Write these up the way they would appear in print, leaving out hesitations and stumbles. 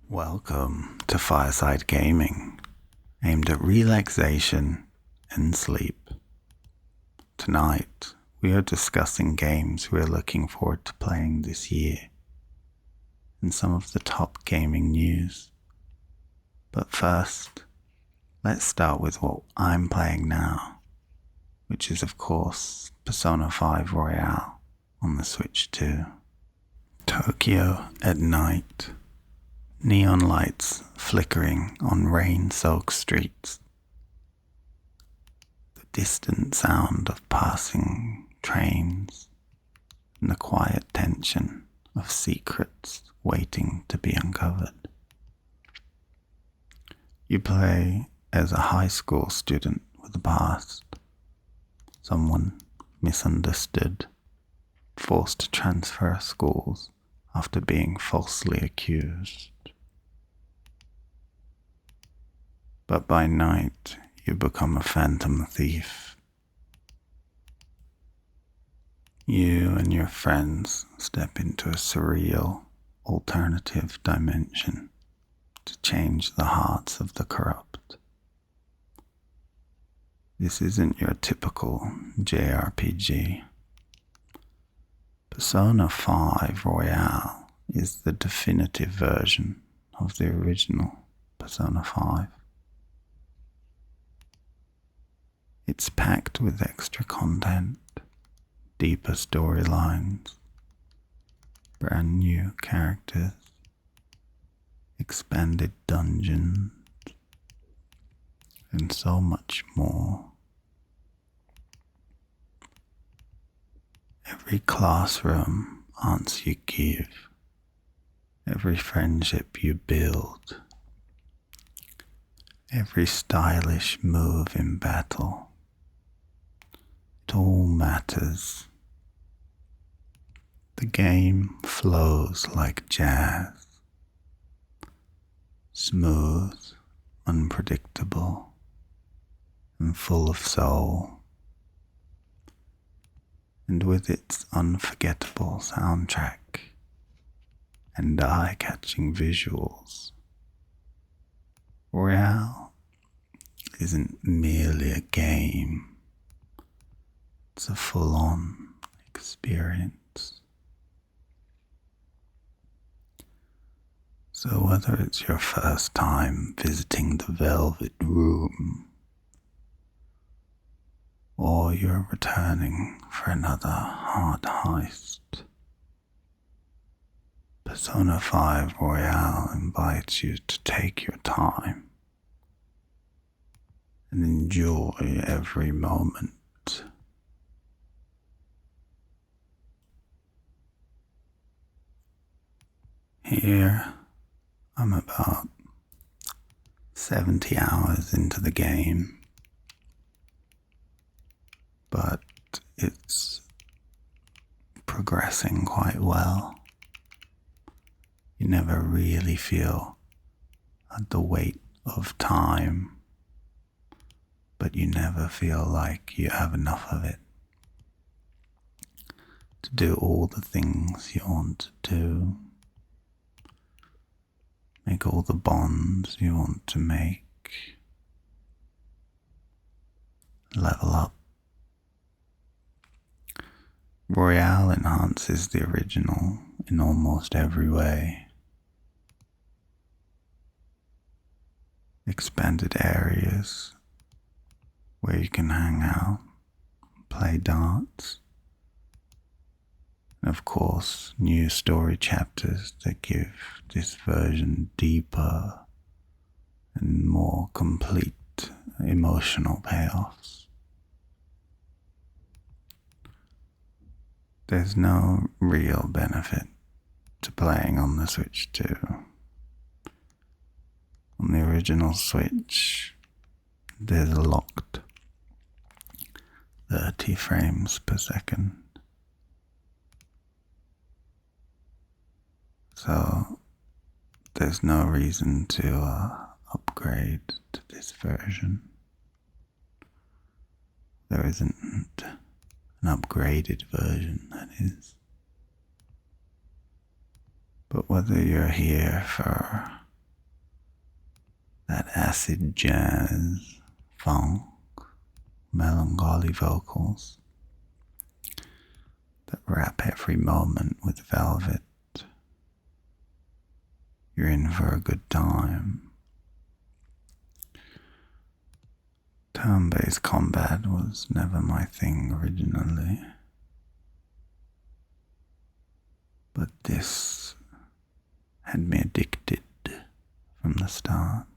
Welcome to Fireside Gaming, aimed at relaxation and sleep. Tonight, we are discussing games we are looking forward to playing this year, and some of the top gaming news. But first, let's start with what I'm playing now, which is of course Persona 5 Royale on the Switch 2. Tokyo at night. Neon lights flickering on rain-soaked streets. The distant sound of passing trains and the quiet tension of secrets waiting to be uncovered. You play as a high school student with a past, someone misunderstood, forced to transfer schools after being falsely accused. But by night, you become a phantom thief. You and your friends step into a surreal, alternative dimension to change the hearts of the corrupt. This isn't your typical JRPG. Persona 5 Royale is the definitive version of the original Persona 5. It's packed with extra content, deeper storylines, brand new characters, expanded dungeons, and so much more. Every classroom answer you give, every friendship you build, every stylish move in battle, it all matters. The game flows like jazz, smooth, unpredictable, and full of soul. And with its unforgettable soundtrack and eye-catching visuals, Royale isn't merely a game. It's a full-on experience. So whether it's your first time visiting the Velvet Room, or you're returning for another hard heist, Persona 5 Royale invites you to take your time and enjoy every moment. Here, I'm about 70 hours into the game, but it's progressing quite well. You never really feel the weight of time, but you never feel like you have enough of it to do all the things you want to do, make all the bonds you want to make, level up. Royale enhances the original in almost every way. Expanded areas where you can hang out, play darts, and of course new story chapters that give this version deeper and more complete emotional payoffs. There's no real benefit to playing on the Switch 2. On the original Switch, there's a locked 30 frames per second. So there's no reason to upgrade to this version. There isn't an upgraded version, that is. But whether you're here for that acid jazz, funk, melancholy vocals that wrap every moment with velvet. You're in for a good time. Turn-based combat was never my thing originally, but this had me addicted from the start.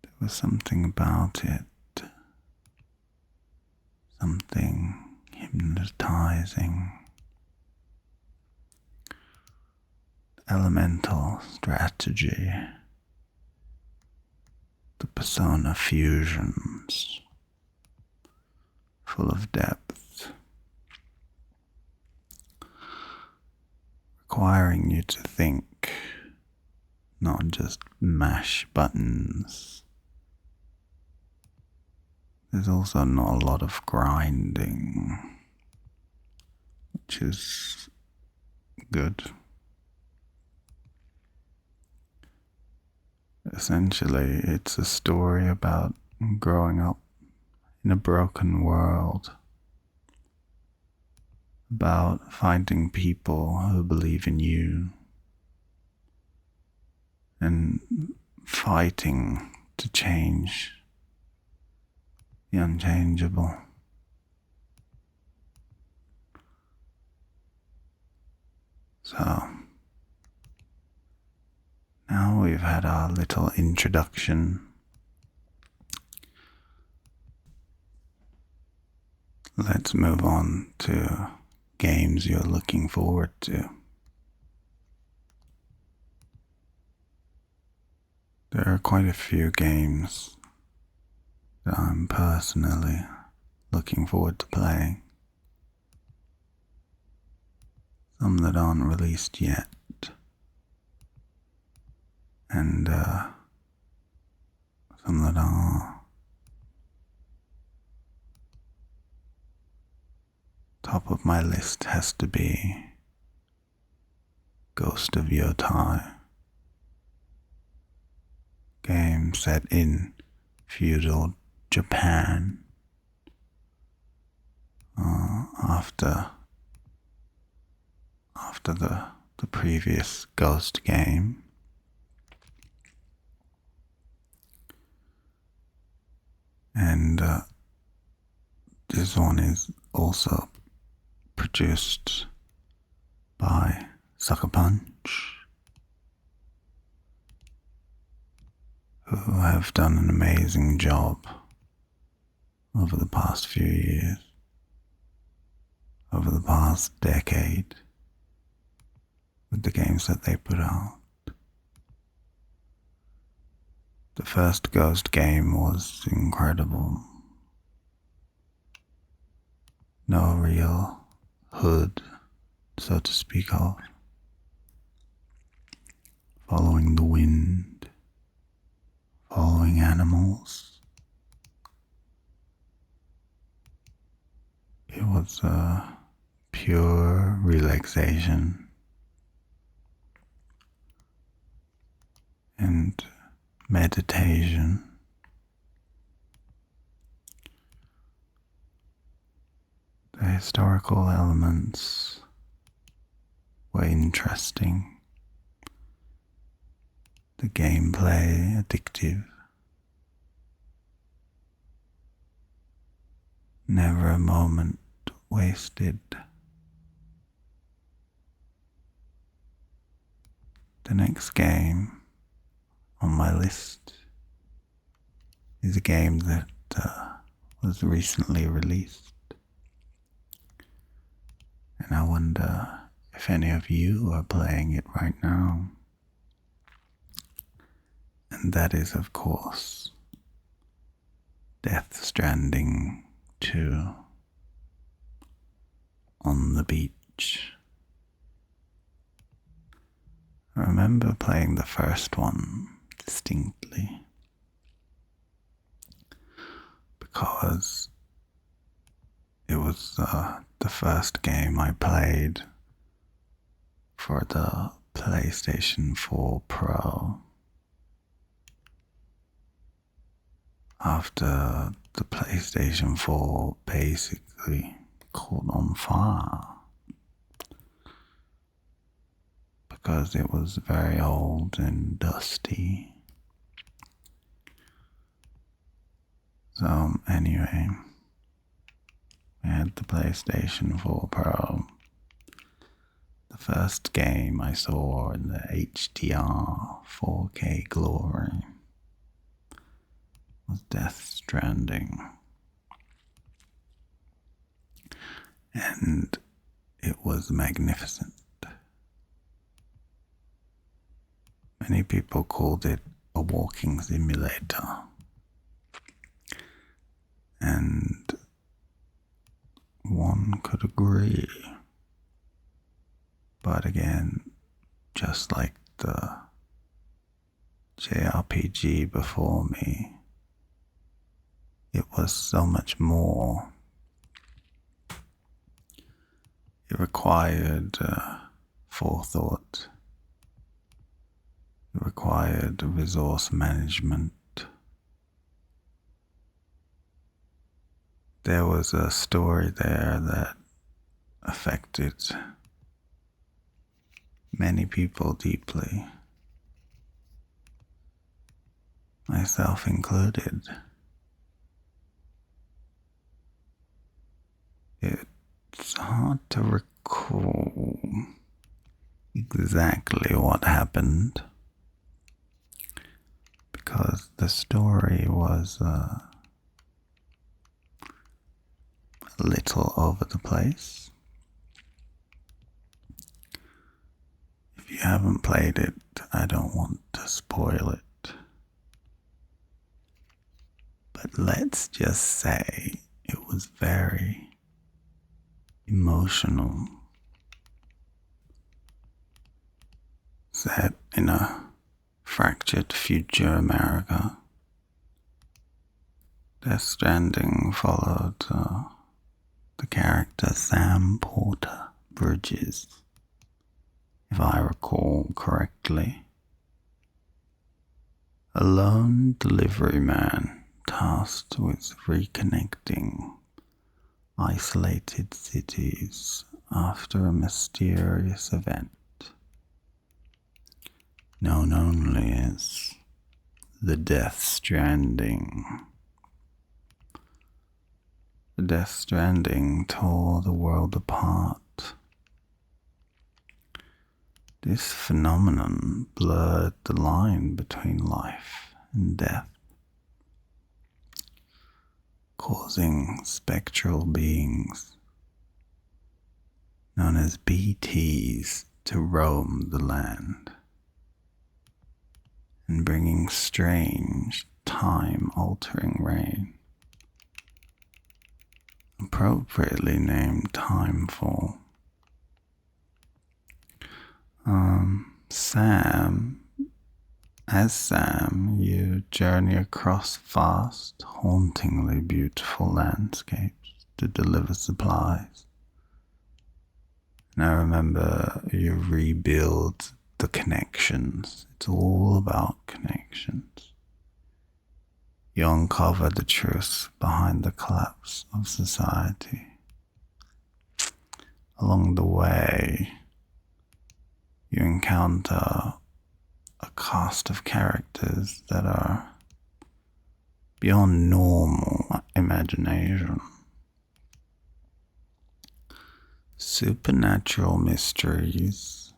There was something about it, something hypnotizing. Elemental strategy, the persona fusions, full of depth, requiring you to think, not just mash buttons. There's also not a lot of grinding, which is good. Essentially, it's a story about growing up in a broken world, about finding people who believe in you and fighting to change the unchangeable. So, now we've had our little introduction. Let's move on to games you're looking forward to. There are quite a few games that I'm personally looking forward to playing. Some that aren't released yet. And some that are. Top of my list has to be Ghost of Yotai. Game set in feudal Japan after the previous Ghost game. And this one is also produced by Sucker Punch, who have done an amazing job over the past few years, over the past decade, with the games that they put out. The first Ghost game was incredible. No real hood, so to speak of. Following the wind, following animals. It was a pure relaxation and meditation. The historical elements were interesting. The gameplay addictive. Never a moment wasted. The next game on my list is a game that was recently released, and I wonder if any of you are playing it right now. And that is, of course, Death Stranding 2 on the beach. I remember playing the first one distinctly because it was the first game I played for the PlayStation 4 Pro, after the PlayStation 4 basically caught on fire because it was very old and dusty. So anyway, we had the PlayStation 4 Pro. The first game I saw in the HDR 4K glory was Death Stranding. And it was magnificent. Many people called it a walking simulator. And one could agree. But again, just like the JRPG before me, it was so much more. It required forethought. It required resource management. There was a story there that affected many people deeply, myself included. It's hard to recall exactly what happened because the story was a little over the place. If you haven't played it, I don't want to spoil it. But let's just say it was very emotional. Set in a fractured future America. Death Stranding followed the character Sam Porter Bridges, if I recall correctly. A lone delivery man tasked with reconnecting isolated cities after a mysterious event known only as the Death Stranding. The Death Stranding tore the world apart. This phenomenon blurred the line between life and death, causing spectral beings known as BTs to roam the land and bringing strange, time-altering rain, appropriately named Timefall. As Sam, you journey across vast, hauntingly beautiful landscapes to deliver supplies. And I remember you rebuild the connections. It's all about connections. You uncover the truth behind the collapse of society. Along the way, you encounter a cast of characters that are beyond normal imagination. Supernatural mysteries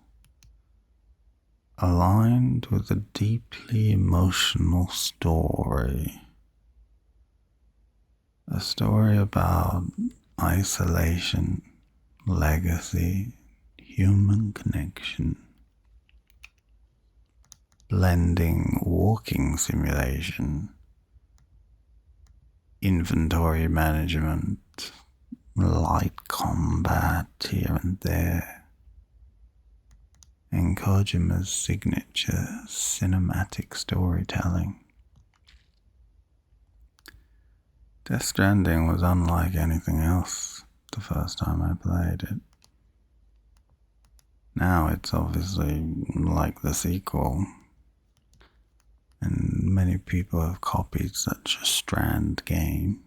aligned with a deeply emotional story. A story about isolation, legacy, human connection, blending walking simulation, inventory management, light combat here and there, and Kojima's signature cinematic storytelling. Death Stranding was unlike anything else the first time I played it. Now it's obviously like the sequel, and many people have copied such a Strand game.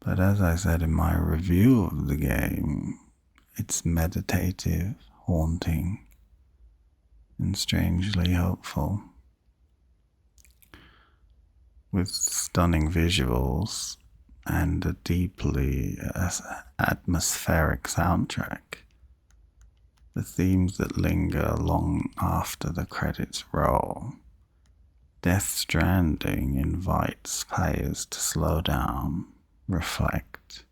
But as I said in my review of the game, it's meditative, haunting, and strangely hopeful. With stunning visuals and a deeply atmospheric soundtrack. The themes that linger long after the credits roll. Death Stranding invites players to slow down, reflect,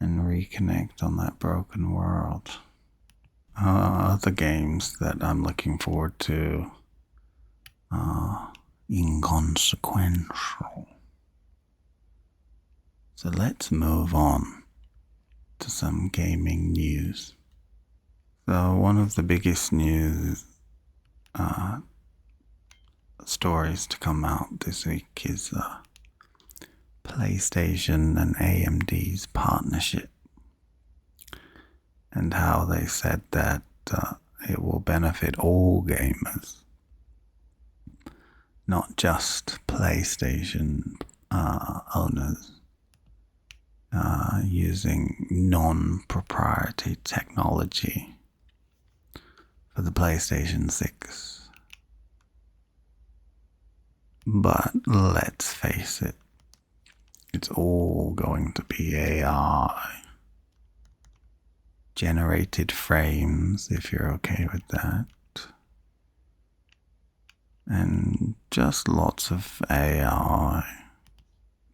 and reconnect on that broken world. Other games that I'm looking forward to are inconsequential. So let's move on to some gaming news. So one of the biggest news stories to come out this week is PlayStation and AMD's partnership, and how they said that it will benefit all gamers, not just PlayStation owners using non-proprietary technology for the PlayStation 6. But let's face it, it's all going to be AI. Generated frames, if you're okay with that. And just lots of AI.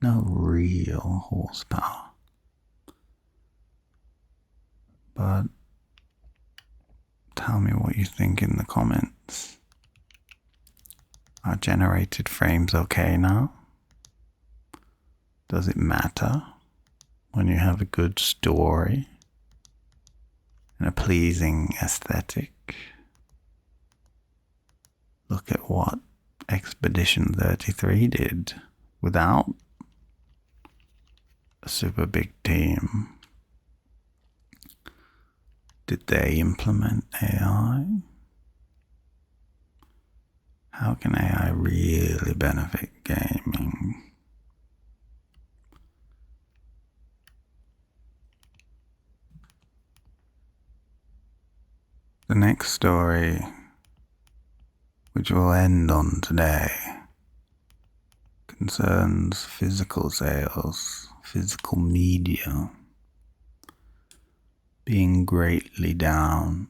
No real horsepower. But tell me what you think in the comments. Are generated frames okay now? Does it matter when you have a good story and a pleasing aesthetic? Look at what Expedition 33 did without a super big team. Did they implement AI? How can AI really benefit gaming? The next story, which we'll end on today, concerns physical sales, physical media, being greatly down,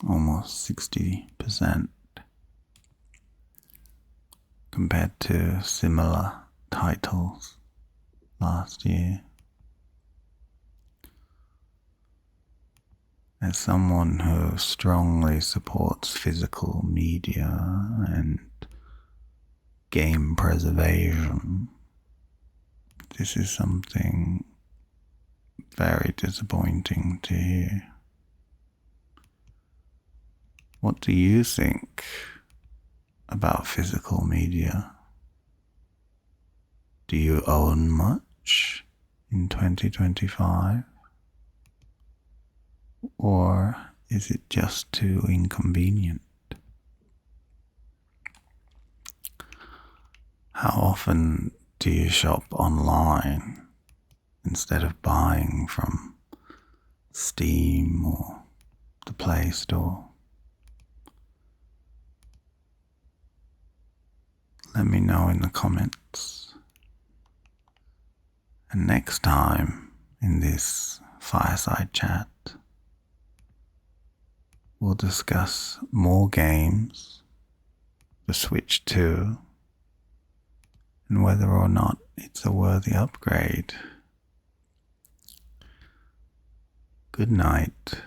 almost 60%, compared to similar titles last year. As someone who strongly supports physical media and game preservation, this is something very disappointing to hear. What do you think about physical media? Do you own much in 2025? Or is it just too inconvenient? How often do you shop online instead of buying from Steam or the Play Store? Let me know in the comments. And next time in this fireside chat, we'll discuss more games, the Switch 2, and whether or not it's a worthy upgrade. Good night.